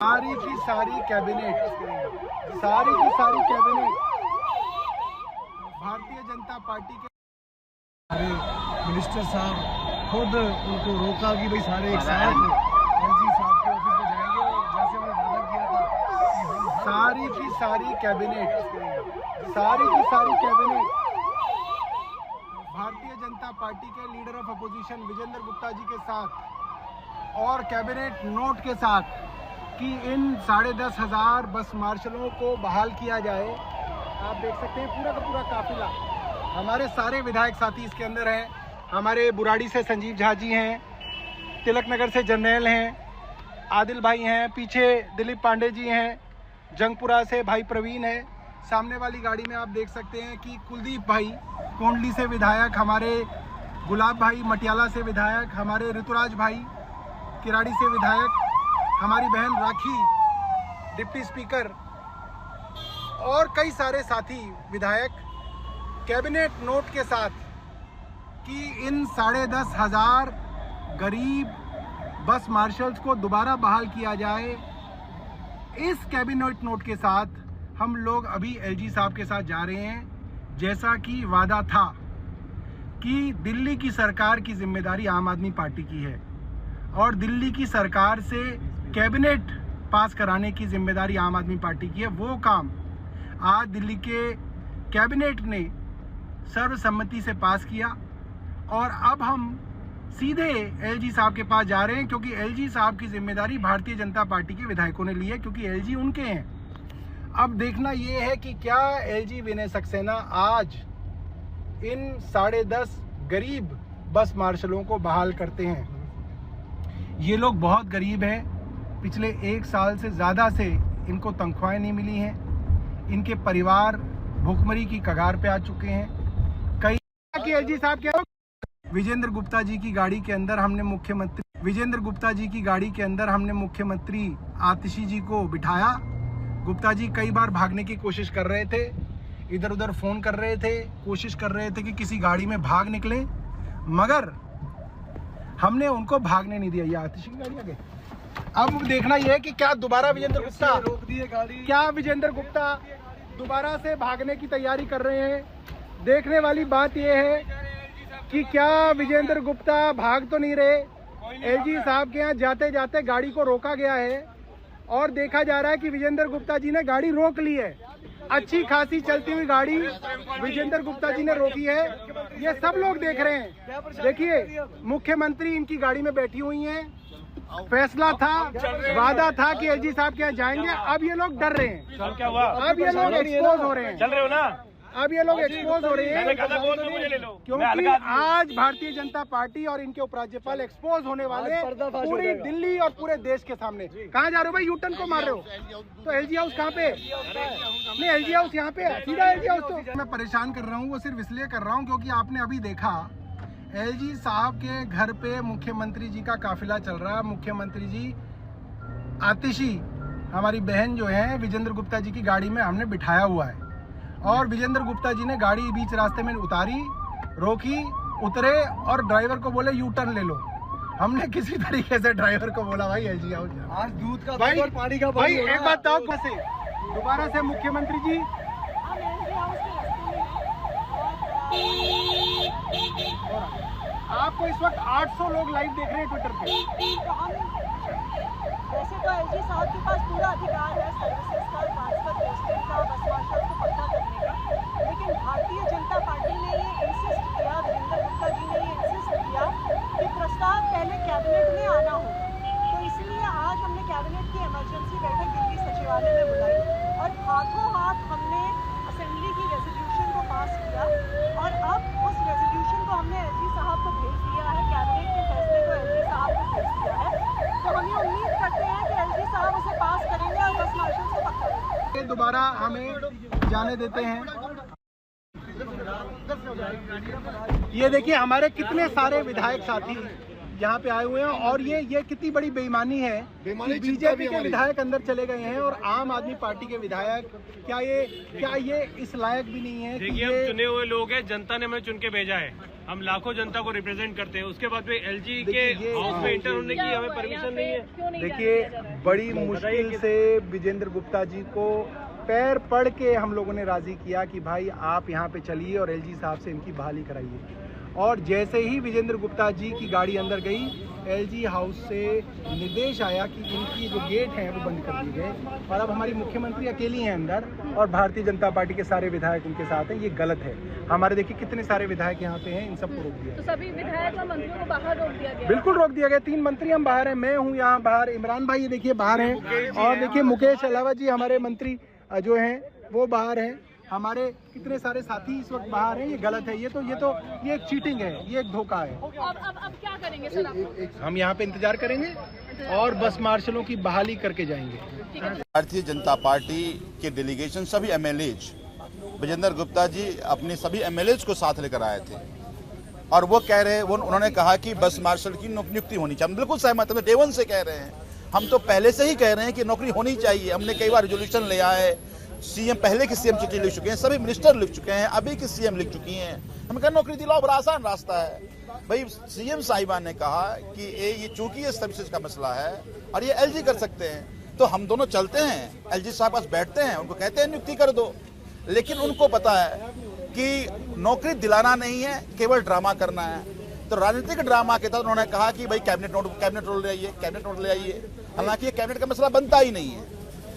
सारी की सारी कैबिनेट भारतीय जनता पार्टी के सारे मिनिस्टर साहब खुद उनको रोका कि भाई सारे एक साथ एलजी साहब के ऑफिस में जाएंगे, जैसे हमने वादा किया था कि हम सारी की सारी कैबिनेट भारतीय जनता पार्टी के leader of opposition Vijender Gupta ji के साथ और कैबिनेट नोट के साथ कि इन 10,500 बस मार्शलों को बहाल किया जाए। आप देख सकते हैं पूरा का पूरा काफिला, हमारे सारे विधायक साथी इसके अंदर हैं। हमारे बुराड़ी से संजीव झा जी हैं, तिलक नगर से जर्नैल हैं, आदिल भाई हैं, पीछे दिलीप पांडे जी हैं, जंगपुरा से भाई प्रवीण है। सामने वाली गाड़ी में आप देख सकते हैं कि कुलदीप भाई कोंडली से विधायक, हमारे गुलाब भाई मटियाला से विधायक, हमारे ऋतुराज भाई किराड़ी से विधायक, हमारी बहन राखी डिप्टी स्पीकर और कई सारे साथी विधायक कैबिनेट नोट के साथ कि इन 10,500 गरीब बस मार्शल्स को दोबारा बहाल किया जाए। इस कैबिनेट नोट के साथ हम लोग अभी एलजी साहब के साथ जा रहे हैं, जैसा कि वादा था कि दिल्ली की सरकार की जिम्मेदारी आम आदमी पार्टी की है और दिल्ली की सरकार से कैबिनेट पास कराने की जिम्मेदारी आम आदमी पार्टी की है। वो काम आज दिल्ली के कैबिनेट ने सर्वसम्मति से पास किया और अब हम सीधे एलजी साहब के पास जा रहे हैं, क्योंकि एलजी साहब की जिम्मेदारी भारतीय जनता पार्टी के विधायकों ने ली है, क्योंकि एलजी उनके हैं। अब देखना ये है कि क्या एलजी विनय सक्सेना आज इन 10.5 गरीब बस मार्शलों को बहाल करते हैं। ये लोग बहुत गरीब हैं, पिछले 1 साल से ज़्यादा से इनको तनख्वाहें नहीं मिली हैं, इनके परिवार भूखमरी की कगार पे आ चुके हैं। कई कि एलजी साहब क्या विजेंद्र गुप्ता जी की गाड़ी के अंदर हमने मुख्यमंत्री आतिशी जी को बिठाया। गुप्ता जी कई बार भागने की कोशिश कर रहे थे, इधर उधर फोन कर रहे थे, कोशिश कर रहे थे कि किसी गाड़ी में भाग निकले, मगर हमने उनको भागने नहीं दिया। ये आतिशी की गाड़ी आगे। अब देखना यह है कि क्या दोबारा विजेंद्र गुप्ता रोक दिए गाड़ी, क्या विजेंद्र गुप्ता दोबारा से भागने की तैयारी कर रहे हैं। देखने वाली बात यह है कि क्या विजेंद्र गुप्ता भाग तो नहीं रहे। एलजी साहब के यहाँ जाते जाते गाड़ी को रोका गया है और देखा जा रहा है कि विजेंद्र गुप्ता जी ने गाड़ी रोक ली है। अच्छी खासी चलती हुई गाड़ी विजेंद्र गुप्ता जी ने रोकी है, ये सब लोग देख रहे हैं। देखिए मुख्यमंत्री इनकी गाड़ी में बैठी हुई हैं। फैसला था, वादा था कि एलजी साहब के यहाँ जाएंगे, अब ये लोग डर रहे हैं, अब ये लोग एक्सपोज हो रहे हैं, चल रहे हो ना, अब ये लोग एक्सपोज हो रहे हैं, क्योंकि आज भारतीय जनता पार्टी और इनके उपराज्यपाल एक्सपोज होने वाले पूरी दिल्ली और पूरे देश के सामने। कहाँ जा रहे हो भाई, यूटर्न को मार रहे हो? तो एलजी हाउस कहाँ पे? नहीं, एलजी हाउस यहाँ पे है, सीधा एलजी हाउस। तो मैं परेशान कर रहा हूँ वो सिर्फ इसलिए कर रहा हूँ क्योंकि आपने अभी देखा एलजी साहब के घर पे मुख्यमंत्री जी का काफिला चल रहा है। मुख्यमंत्री जी आतिशी हमारी बहन जो है विजेंद्र गुप्ता जी की गाड़ी में हमने बिठाया हुआ है और विजेंद्र गुप्ता जी ने गाड़ी बीच रास्ते में उतारी, रोकी, उतरे और ड्राइवर को बोले यू टर्न ले लो। हमने किसी तरीके से ड्राइवर को बोला भाई एलजी हाउस आज दूध का भाई, और पानी का भाई एक बात बताओ, कैसे दोबारा से मुख्यमंत्री जी आपको इस वक्त 800 लोग लाइव देख रहे हैं ट्विटर पे। वैसे तो एलजी साहब के पास पूरा अधिकार है सर्विसेज का, ट्रांसफर पोस्टिंग का, बस मार्शल को पक्का करने का, लेकिन भारतीय जनता पार्टी ने ये इंसिस्ट किया, विजेंद्र गुप्ता जी ने ये इंसिस्ट किया कि प्रस्ताव पहले कैबिनेट में आना होगा। तो इसलिए आज हमने कैबिनेट की इमरजेंसी बैठक दिल्ली सचिवालय में बुलाई और हाथों हाथ हमने असेंबली की रेजोल्यूशन को पास किया और अब उस रेजोल्यूशन को हमने एलजी साहब को भेज दिया है, कैबिनेट के फैसले को एलजी साहब को भेज दिया है। तो हम ये उम्मीद करते हैं कि एलजी साहब उसे पास करेंगे और बस मार्शल को पक्का करेंगे। दोबारा हमें जाने देते हैं। ये देखिए हमारे कितने सारे विधायक साथी यहाँ पे आए हुए हैं और ये कितनी बड़ी बेईमानी है कि बीजेपी के विधायक अंदर चले गए हैं और आम आदमी पार्टी के विधायक क्या ये इस लायक भी नहीं है। देखिए हम चुने हुए लोग हैं, जनता ने हमें चुन के भेजा है। हम लाखों जनता को रिप्रेजेंट करते हैं, उसके बाद में एलजी के हाउस में इंटर होने की हमें परमिशन नहीं है। देखिए बड़ी मुश्किल से विजेंद्र गुप्ता जी को पैर पड़ के हम लोगों ने राजी किया कि भाई आप यहाँ पे चलिए और एलजी साहब से इनकी बहाली कराइए। और जैसे ही विजेंद्र गुप्ता जी की गाड़ी अंदर गई, एलजी हाउस से निर्देश आया कि इनकी जो गेट हैं वो बंद कर दिए गए और अब हमारी मुख्यमंत्री अकेली हैं अंदर और भारतीय जनता पार्टी के सारे विधायक उनके साथ हैं। ये गलत है। हमारे देखिए कितने सारे विधायक यहाँ पे हैं, इन सबको रोक दिया। तो सभी विधायक और मंत्रियों को बाहर रोक दिया गया? बिल्कुल रोक दिया गया। 3 मंत्री हम बाहर हैं, मैं हूँ यहाँ बाहर, इमरान भाई ये देखिए बाहर हैं, और देखिए मुकेश अलावा जी हमारे मंत्री जो हैं वो बाहर हैं। हमारे कितने सारे साथी इस वक्त बाहर हैं। ये गलत है। ये एक चीटिंग है, ये एक धोखा है। अब क्या करेंगे सर आप? हम यहाँ पे इंतजार करेंगे और बस मार्शलों की बहाली करके जाएंगे। भारतीय जनता पार्टी के डेलीगेशन सभी एमएलएज, विजेंद्र गुप्ता जी अपने सभी एमएलएज को साथ लेकर आए थे और वो कह रहे, उन्होंने कहा कि बस मार्शल की नियुक्ति होनी चाहिए। हम बिल्कुल सहमत हैं, डे वन से कह रहे हैं। हम तो पहले से ही कह रहे हैं कि नौकरी होनी चाहिए। हमने कई बार रिजोल्यूशन ले आए, सीएम पहले की सीएम चिट्ठी लिख चुके हैं, सभी मिनिस्टर लिख चुके हैं, अभी की सीएम लिख चुकी हैं। हम कहा नौकरी दिलाओ, बड़ा आसान रास्ता है भाई। सीएम साहिबा ने कहा कि ये चूंकि ये सर्विसेज का मसला है और ये एलजी कर सकते हैं, तो हम दोनों चलते हैं, एलजी साहब पास बैठते हैं, उनको कहते हैं नियुक्ति कर दो। लेकिन उनको पता है कि नौकरी दिलाना नहीं है, केवल ड्रामा करना है। तो राजनीतिक ड्रामा के तहत उन्होंने कहा कि भाई कैबिनेट नोट ले आइए। हालांकि ये कैबिनेट का मसला बनता ही नहीं है,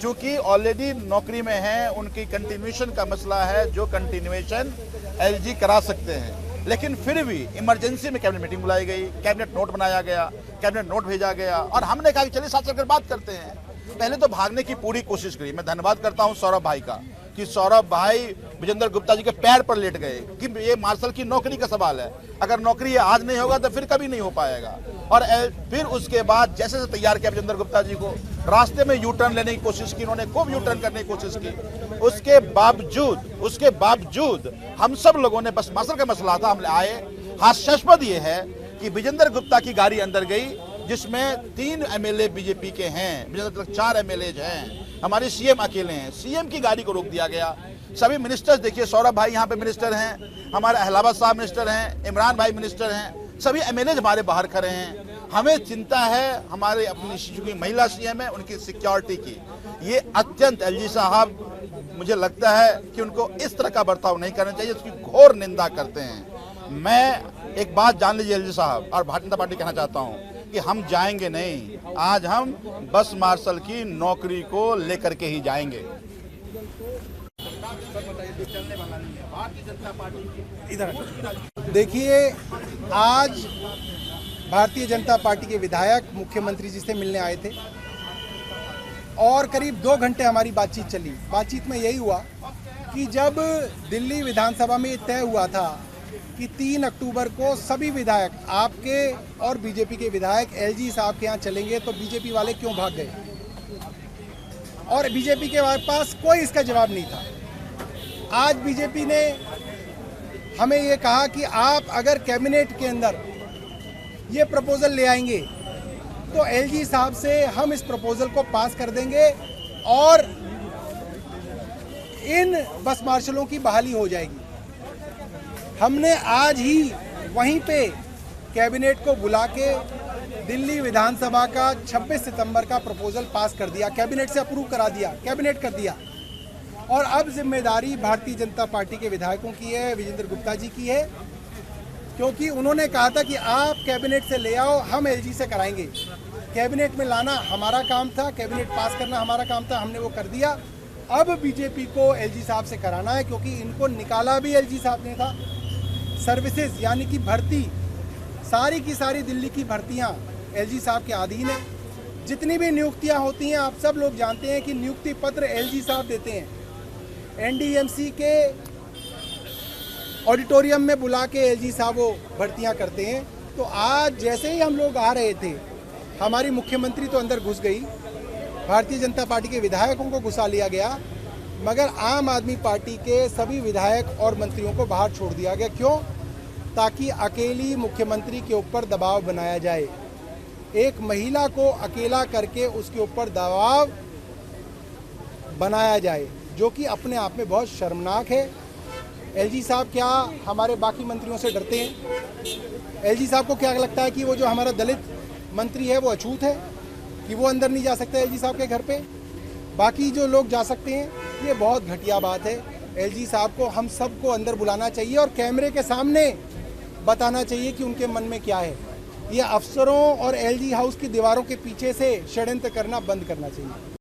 क्योंकि ऑलरेडी नौकरी में है, उनकी कंटिन्यूएशन का मसला है, जो कंटिन्यूएशन एलजी करा सकते हैं। लेकिन फिर भी इमरजेंसी में कैबिनेट मीटिंग बुलाई गई, कैबिनेट नोट बनाया गया, कैबिनेट नोट भेजा गया और हमने कहा कि चलिए साथ चलकर बात करते हैं। पहले तो भागने की पूरी कोशिश करी। मैं धन्यवाद करता हूं सौरभ भाई का कि सौरभ भाई विजेंद्र गुप्ता जी के पैर पर लेट गए कि ये मार्शल की नौकरी का सवाल है, अगर नौकरी आज नहीं होगा तो फिर कभी नहीं हो पाएगा। और फिर उसके बाद जैसे तैयार किया विजेंद्र गुप्ता जी को, रास्ते में यू टर्न लेने की कोशिश की, उन्होंने खूब यू टर्न करने की कोशिश की। उसके बावजूद हम सब लोगों ने, बस मार्शल का मसला था, हम आए। हास्यास्पद ये है कि विजेंद्र गुप्ता की गाड़ी अंदर गई जिसमें 3 एमएलए बीजेपी के हैं, 4 एमएलए हैं, हमारे सीएम अकेले हैं। सीएम की गाड़ी को रोक दिया गया। सभी मिनिस्टर्स देखिए, सौरभ भाई यहाँ पे मिनिस्टर हैं, हमारे अहलावत साहब मिनिस्टर हैं, इमरान भाई मिनिस्टर हैं, सभी एमएलए हमारे बाहर खड़े हैं। हमें चिंता है हमारे अपनी जो महिला सीएम है उनकी सिक्योरिटी की। ये अत्यंत, एलजी साहब मुझे लगता है कि उनको इस तरह का बर्ताव नहीं करना चाहिए, उसकी घोर निंदा करते हैं। मैं एक बात जान लीजिए एलजी साहब और भारतीय जनता पार्टी कहना चाहता हूँ कि हम जाएंगे नहीं, आज हम बस मार्शल की नौकरी को लेकर के ही जाएंगे। देखिए, आज भारतीय जनता पार्टी के विधायक मुख्यमंत्री जी से मिलने आए थे और करीब 2 घंटे हमारी बातचीत चली। बातचीत में यही हुआ कि जब दिल्ली विधानसभा में तय हुआ था कि 3 अक्टूबर को सभी विधायक, आपके और बीजेपी के विधायक एलजी साहब के यहाँ चलेंगे, तो बीजेपी वाले क्यों भाग गए? और बीजेपी के पास कोई इसका जवाब नहीं था। आज बीजेपी ने हमें ये कहा कि आप अगर कैबिनेट के अंदर ये प्रपोजल ले आएंगे तो एलजी साहब से हम इस प्रपोजल को पास कर देंगे और इन बस मार्शलों की बहाली हो जाएगी। हमने आज ही वहीं पे कैबिनेट को बुला के दिल्ली विधानसभा का 26 सितंबर का प्रपोजल पास कर दिया, कैबिनेट से अप्रूव करा दिया, कैबिनेट कर दिया। और अब जिम्मेदारी भारतीय जनता पार्टी के विधायकों की है, विजेंद्र गुप्ता जी की है, क्योंकि उन्होंने कहा था कि आप कैबिनेट से ले आओ, हम एलजी से कराएंगे। कैबिनेट में लाना हमारा काम था, कैबिनेट पास करना हमारा काम था, हमने वो कर दिया। अब बीजेपी को एलजी साहब से कराना है, क्योंकि इनको निकाला भी एलजी साहब ने था। सर्विसेज यानी कि भर्ती, सारी की सारी दिल्ली की भर्तियां एलजी साहब के अधीन है। जितनी भी नियुक्तियां होती हैं, आप सब लोग जानते हैं कि नियुक्ति पत्र एलजी साहब देते हैं। एनडीएमसी के ऑडिटोरियम में बुला के एलजी साहब वो भर्तियां करते हैं। तो आज जैसे ही हम लोग आ रहे थे, हमारी मुख्यमंत्री तो अंदर घुस गई, भारतीय जनता पार्टी के विधायकों को घुसा लिया गया, मगर आम आदमी पार्टी के सभी विधायक और मंत्रियों को बाहर छोड़ दिया गया। क्यों? ताकि अकेली मुख्यमंत्री के ऊपर दबाव बनाया जाए। एक महिला को अकेला करके उसके ऊपर दबाव बनाया जाए, जो कि अपने आप में बहुत शर्मनाक है। एलजी साहब क्या हमारे बाकी मंत्रियों से डरते हैं? एलजी साहब को क्या लगता है कि वो जो हमारा दलित मंत्री है वो अछूत है, कि वो अंदर नहीं जा सकता एलजी साहब के घर पे, बाकी जो लोग जा सकते हैं? ये बहुत घटिया बात है। एलजी साहब को हम सबको अंदर बुलाना चाहिए और कैमरे के सामने बताना चाहिए कि उनके मन में क्या है। ये अफसरों और एलजी हाउस की दीवारों के पीछे से षड्यंत्र करना बंद करना चाहिए।